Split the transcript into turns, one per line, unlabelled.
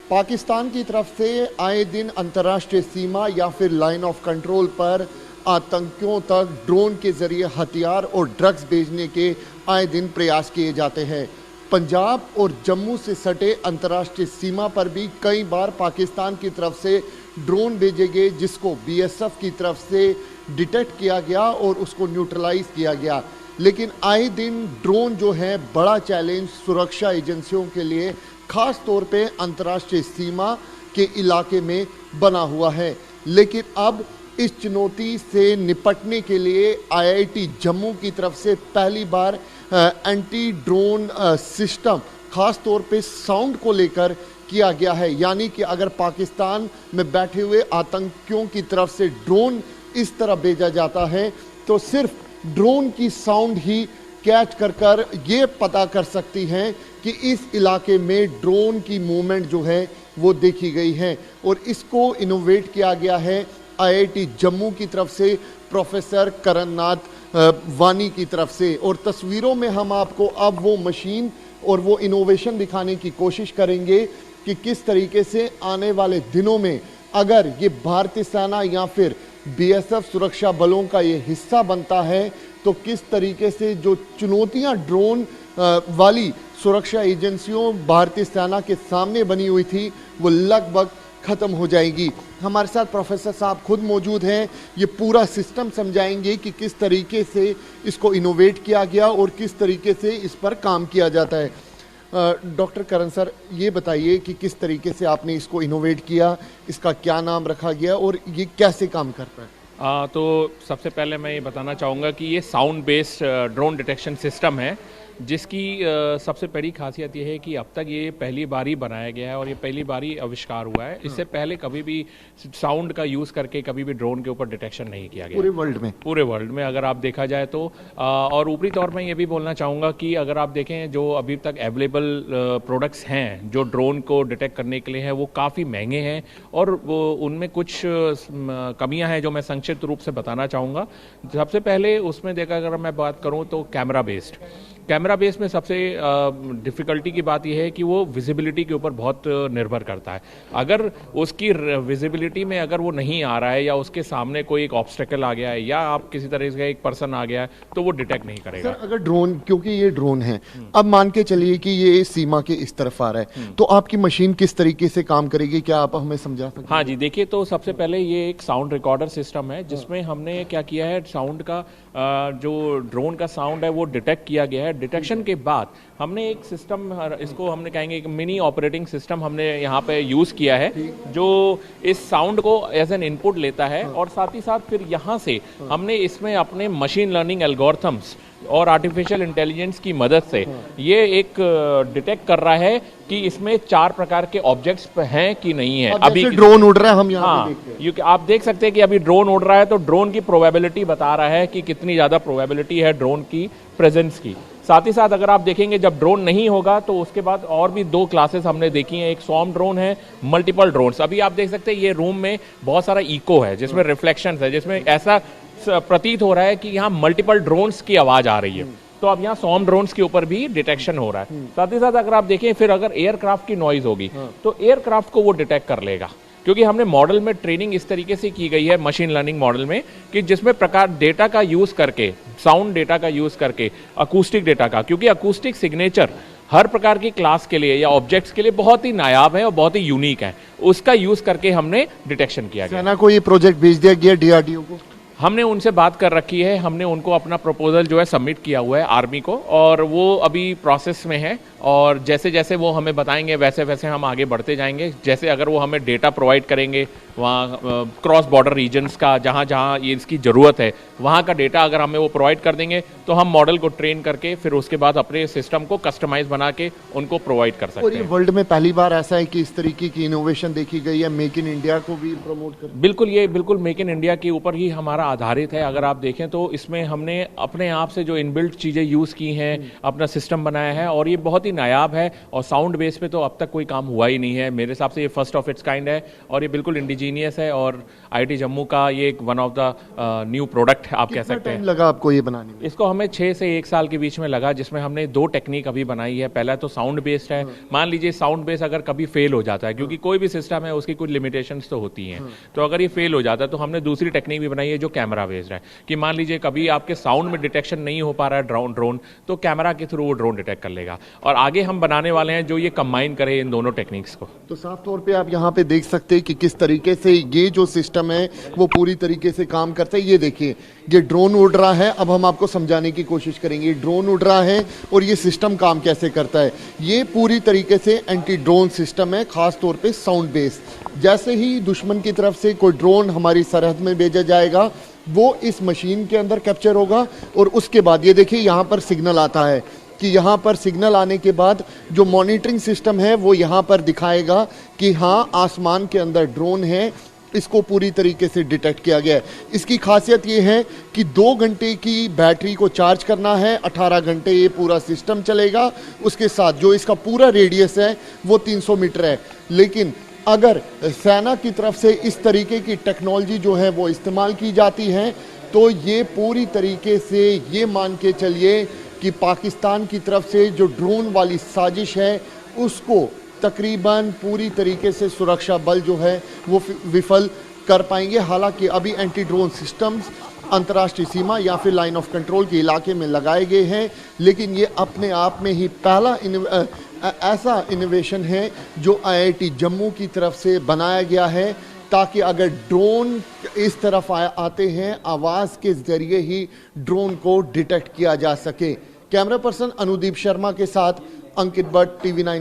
पाकिस्तान की तरफ से आए दिन अंतर्राष्ट्रीय सीमा या फिर लाइन ऑफ कंट्रोल पर आतंकियों तक ड्रोन के जरिए हथियार और ड्रग्स भेजने के आए दिन प्रयास किए जाते हैं। पंजाब और जम्मू से सटे अंतर्राष्ट्रीय सीमा पर भी कई बार पाकिस्तान की तरफ से ड्रोन भेजे गए, जिसको बीएसएफ की तरफ से डिटेक्ट किया गया और उसको न्यूट्रलाइज किया गया। लेकिन आए दिन ड्रोन जो है बड़ा चैलेंज सुरक्षा एजेंसियों के लिए, खास तौर पे अंतर्राष्ट्रीय सीमा के इलाके में बना हुआ है। लेकिन अब इस चुनौती से निपटने के लिए आईआईटी जम्मू की तरफ से पहली बार एंटी ड्रोन सिस्टम खास तौर पे साउंड को लेकर किया गया है। यानी कि अगर पाकिस्तान में बैठे हुए आतंकियों की तरफ से ड्रोन इस तरह भेजा जाता है तो सिर्फ ड्रोन की साउंड ही कैच कर ये पता कर सकती हैं कि इस इलाके में ड्रोन की मूवमेंट जो है वो देखी गई है। और इसको इनोवेट किया गया है आईआईटी जम्मू की तरफ से प्रोफेसर करन्नाथ वानी की तरफ से। और तस्वीरों में हम आपको अब वो मशीन और वो इनोवेशन दिखाने की कोशिश करेंगे कि किस तरीके से आने वाले दिनों में अगर ये भारतीय सेना या फिर बीएसएफ सुरक्षा बलों का ये हिस्सा बनता है तो किस तरीके से जो चुनौतियां ड्रोन वाली सुरक्षा एजेंसियों भारतीय सेना के सामने बनी हुई थी वो लगभग खत्म हो जाएगी। हमारे साथ प्रोफेसर साहब खुद मौजूद हैं, ये पूरा सिस्टम समझाएंगे कि किस तरीके से इसको इनोवेट किया गया और किस तरीके से इस पर काम किया जाता है। डॉक्टर करण सर, ये बताइए कि किस तरीके से आपने इसको इनोवेट किया, इसका क्या नाम रखा गया और ये कैसे काम करता है?
तो सबसे पहले मैं ये बताना चाहूँगा कि ये sound based drone detection system है, जिसकी सबसे बड़ी खासियत ये है कि अब तक ये पहली बार ही बनाया गया है और ये पहली बार ही आविष्कार हुआ है। इससे पहले कभी भी साउंड का यूज़ करके कभी भी ड्रोन के ऊपर डिटेक्शन नहीं किया गया पूरे वर्ल्ड में अगर आप देखा जाए तो। और ऊपरी तौर पर ये भी बोलना चाहूँगा कि अगर आप देखें जो अभी तक अवेलेबल प्रोडक्ट्स हैं जो ड्रोन को डिटेक्ट करने के लिए हैं वो काफ़ी महंगे हैं और वो उनमें कुछ कमियाँ हैं जो मैं संक्षिप्त रूप से बताना चाहूँगा। सबसे पहले उसमें देखा अगर मैं बात करूँ तो कैमरा बेस्ड में सबसे डिफ़िकल्टी की बात यह है कि वो विजिबिलिटी के ऊपर बहुत निर्भर करता है। अगर उसकी विजिबिलिटी में अगर वो नहीं आ रहा है या उसके सामने कोई एक ऑब्स्टेकल आ गया है या आप किसी तरह से एक पर्सन आ गया है तो वो डिटेक्ट नहीं करेगा।
सर, अगर ड्रोन, क्योंकि ये ड्रोन है, अब मान के चलिए कि ये सीमा के इस तरफ आ रहा है तो आपकी मशीन किस तरीके से काम करेगी, क्या आप हमें समझा सकते हैं?
हाँ जी, देखिए, तो सबसे पहले ये एक साउंड रिकॉर्डर सिस्टम है जिसमें हमने क्या किया है, साउंड का जो ड्रोन का साउंड है वो डिटेक्ट किया गया है। डिटेक्शन के बाद हमने एक सिस्टम, इसको हमने कहेंगे एक मिनी ऑपरेटिंग सिस्टम हमने यहाँ पे यूज़ किया है जो इस साउंड को एज एन इनपुट लेता है और साथ ही साथ फिर यहाँ से हमने इसमें अपने मशीन लर्निंग एल्गोरिथम्स और आर्टिफिशियल इंटेलिजेंस की मदद से ये एक डिटेक्ट कर रहा है कि इसमें 4 प्रकार के ऑब्जेक्ट्स हैं कि नहीं है।
अभी ड्रोन उड़ रहा है, हम यहाँ पे देखते हैं।
आप देख सकते हैं कि अभी ड्रोन उड़ रहा है तो ड्रोन की प्रोबेबिलिटी बता रहा है कि कितनी ज़्यादा प्रोबेबिलिटी है ड्रोन की प्रेजेंस की। साथ ही साथ अगर आप देखेंगे जब ड्रोन नहीं होगा तो उसके बाद और भी 2 क्लासेस हमने देखी हैं, एक स्वॉर्म ड्रोन है, मल्टीपल ड्रोन्स। अभी आप देख सकते हैं ये रूम में बहुत सारा इको है जिसमें रिफ्लेक्शंस है, जिसमें ऐसा प्रतीत हो रहा है कि यहाँ मल्टीपल ड्रोन्स की आवाज आ रही है। तो अब यहाँ स्वॉर्म ड्रोन्स के ऊपर भी डिटेक्शन हो रहा है। साथ ही साथ अगर आप देखें फिर अगर एयरक्राफ्ट की नॉइज होगी तो एयरक्राफ्ट को वो डिटेक्ट कर लेगा, क्योंकि हमने मॉडल में ट्रेनिंग इस तरीके से की गई है मशीन लर्निंग मॉडल में कि जिसमें प्रकार डेटा का यूज करके, साउंड डेटा का यूज करके, अकूस्टिक डेटा का, क्योंकि अकूस्टिक सिग्नेचर हर प्रकार की क्लास के लिए या ऑब्जेक्ट्स के लिए बहुत ही नायाब है और बहुत ही यूनिक है, उसका यूज करके हमने डिटेक्शन किया गया।
सेना को ये प्रोजेक्ट भेज दिया गया, डीआरडीओ को
हमने उनसे बात कर रखी है, हमने उनको अपना प्रपोजल जो है सबमिट किया हुआ है आर्मी को और वो अभी प्रोसेस में है और जैसे जैसे वो हमें बताएंगे वैसे वैसे हम आगे बढ़ते जाएंगे। जैसे अगर वो हमें डेटा प्रोवाइड करेंगे वहाँ क्रॉस बॉर्डर रीजन्स का, जहाँ जहाँ ये इसकी ज़रूरत है वहाँ का डेटा अगर हमें वो प्रोवाइड कर देंगे तो हम मॉडल को ट्रेन करके फिर उसके बाद अपने सिस्टम को कस्टमाइज बना के उनको प्रोवाइड कर सकते हैं।
और ये वर्ल्ड में पहली बार ऐसा है कि इस तरीके की इनोवेशन देखी गई है, मेक इन इंडिया को भी प्रमोट कर।
बिल्कुल, ये बिल्कुल मेक इन इंडिया के ऊपर ही हमारा आधारित है। अगर आप देखें तो इसमें हमने अपने आप से जो इनबिल्ट चीज़ें यूज़ की हैं, अपना सिस्टम बनाया है और ये बहुत ही ही नायाब है और साउंड बेस पे तो अब तक कोई काम हुआ ही नहीं है। मेरे हिसाब से ये फर्स्ट ऑफ इट्स काइंड है और ये बिल्कुल इंडिजीनियस है और IIT जम्मू का ये एक one of the new product आप कह सकते हैं।
लगा आपको ये बनाने में?
इसको हमें 6 से 1 साल के बीच में लगा, जिसमें हमने 2 टेक्निक अभी बनाई है। पहला तो साउंड बेस्ड है। मान लीजिए साउंड बेस अगर कभी फेल हो जाता है, क्योंकि कोई भी सिस्टम है उसकी कुछ लिमिटेशंस तो होती हैं, तो अगर ये फेल हो जाता है तो हमने दूसरी टेक्निक भी बनाई है जो कैमरा बेस्ड है, कि मान लीजिए कभी आपके साउंड में डिटेक्शन नहीं हो पा रहा है ड्रोन, तो कैमरा के थ्रू वो ड्रोन डिटेक्ट कर लेगा। और आगे हम बनाने वाले हैं जो ये कंबाइन करे इन दोनों टेक्निक्स को।
तो साफ तौर पे आप यहाँ पे देख सकते हैं कि किस तरीके से ये जो सिस्टम है वो पूरी तरीके से काम करता है। ये देखिए, ये ड्रोन उड़ रहा है। अब हम आपको समझाने की कोशिश करेंगे। ड्रोन उड़ रहा है और ये सिस्टम काम कैसे करता है। ये पूरी तरीके से एंटी ड्रोन सिस्टम है, खास तौर पे साउंड बेस। जैसे ही दुश्मन की तरफ से कोई ड्रोन हमारी सरहद में भेजा जाएगा, वो इस मशीन के अंदर कैप्चर होगा और उसके बाद ये देखिए यहाँ पर सिग्नल आता है कि यहाँ पर सिग्नल आने के बाद जो मॉनिटरिंग सिस्टम है वो यहाँ पर दिखाएगा कि हाँ, आसमान के अंदर ड्रोन है, इसको पूरी तरीके से डिटेक्ट किया गया है। इसकी खासियत ये है कि 2 घंटे की बैटरी को चार्ज करना है, 18 घंटे ये पूरा सिस्टम चलेगा। उसके साथ जो इसका पूरा रेडियस है वो 300 मीटर है। लेकिन अगर सेना की तरफ से इस तरीके की टेक्नोलॉजी जो है वो इस्तेमाल की जाती है, तो ये पूरी तरीके से ये मान के चलिए कि पाकिस्तान की तरफ से जो ड्रोन वाली साजिश है उसको तकरीबन पूरी तरीके से सुरक्षा बल जो है वो विफल कर पाएंगे। हालांकि अभी एंटी ड्रोन सिस्टम्स अंतर्राष्ट्रीय सीमा या फिर लाइन ऑफ कंट्रोल के इलाके में लगाए गए हैं, लेकिन ये अपने आप में ही पहला ऐसा इनोवेशन है जो IIT जम्मू की तरफ से बनाया गया है, ताकि अगर ड्रोन इस तरफ आते हैं, आवाज़ के ज़रिए ही ड्रोन को डिटेक्ट किया जा सके। कैमरा पर्सन अनुदीप शर्मा के साथ अंकित भट्ट, TV9।